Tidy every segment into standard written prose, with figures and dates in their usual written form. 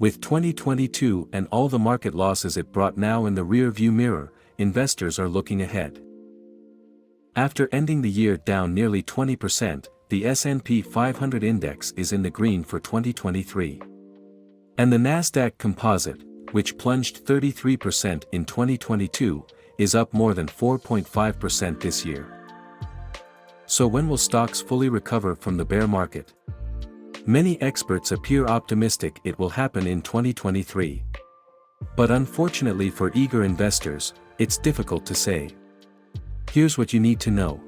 With 2022 and all the market losses it brought now in the rear-view mirror, investors are looking ahead. After ending the year down nearly 20%, the S&P 500 index is in the green for 2023. And the Nasdaq Composite, which plunged 33% in 2022, is up more than 4.5% this year. So when will stocks fully recover from the bear market? Many experts appear optimistic it will happen in 2023. But unfortunately for eager investors, it's difficult to say. Here's what you need to know.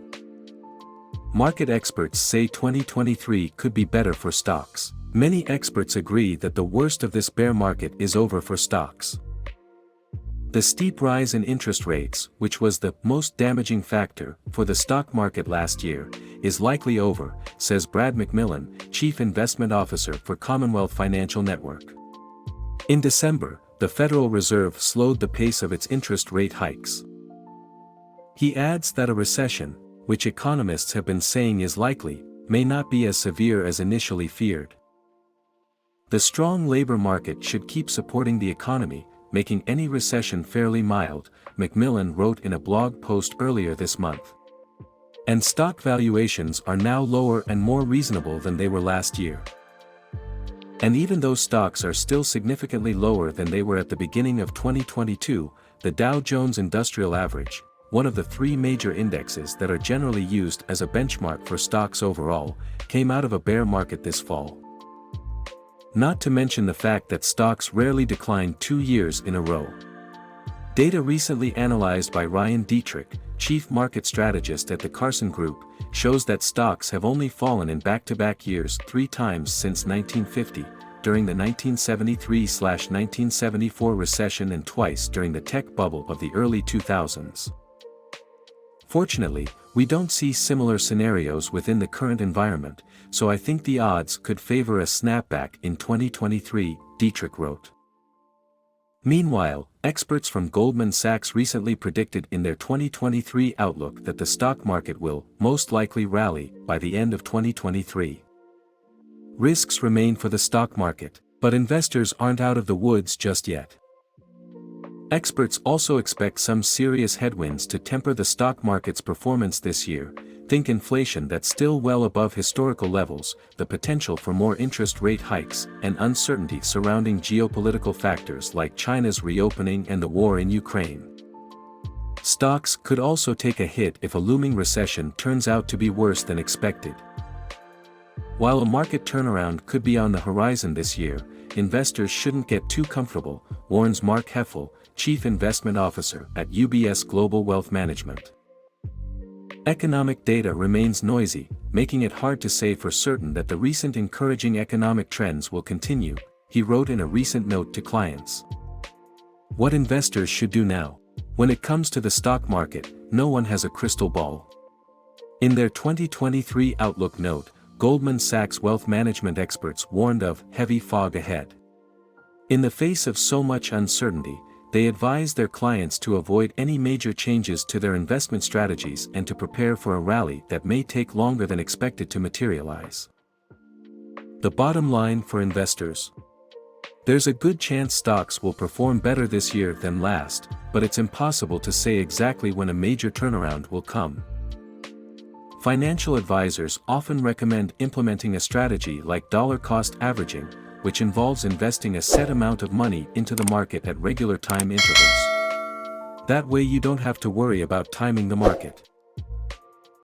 Market experts say 2023 could be better for stocks. Many experts agree that the worst of this bear market is over for stocks. The steep rise in interest rates, which was the most damaging factor for the stock market last year, is likely over, says Brad McMillan, Chief Investment Officer for Commonwealth Financial Network. In December, the Federal Reserve slowed the pace of its interest rate hikes. He adds that a recession, which economists have been saying is likely, may not be as severe as initially feared. The strong labor market should keep supporting the economy, making any recession fairly mild, McMillan wrote in a blog post earlier this month. And stock valuations are now lower and more reasonable than they were last year. And even though stocks are still significantly lower than they were at the beginning of 2022, the Dow Jones Industrial Average, one of the three major indexes that are generally used as a benchmark for stocks overall, came out of a bear market this fall. Not to mention the fact that stocks rarely decline 2 years in a row. Data recently analyzed by Ryan Dietrich, chief market strategist at the Carson Group, shows that stocks have only fallen in back-to-back years 3 times since 1950, during the 1973-1974 recession and twice during the tech bubble of the early 2000s. Fortunately, we don't see similar scenarios within the current environment, so I think the odds could favor a snapback in 2023, Dietrich wrote. Meanwhile, experts from Goldman Sachs recently predicted in their 2023 outlook that the stock market will most likely rally by the end of 2023. Risks remain for the stock market, but investors aren't out of the woods just yet. Experts also expect some serious headwinds to temper the stock market's performance this year. Think inflation that's still well above historical levels, the potential for more interest rate hikes, and uncertainty surrounding geopolitical factors like China's reopening and the war in Ukraine. Stocks could also take a hit if a looming recession turns out to be worse than expected. While a market turnaround could be on the horizon this year, investors shouldn't get too comfortable, warns Mark Heffel, Chief Investment Officer at UBS Global Wealth Management. Economic data remains noisy, making it hard to say for certain that the recent encouraging economic trends will continue, he wrote in a recent note to clients. What investors should do now? When it comes to the stock market, no one has a crystal ball. In their 2023 Outlook note, Goldman Sachs wealth management experts warned of heavy fog ahead. In the face of so much uncertainty, they advise their clients to avoid any major changes to their investment strategies and to prepare for a rally that may take longer than expected to materialize. The bottom line for investors: there's a good chance stocks will perform better this year than last, but it's impossible to say exactly when a major turnaround will come. Financial advisors often recommend implementing a strategy like dollar-cost averaging, which involves investing a set amount of money into the market at regular time intervals. That way you don't have to worry about timing the market.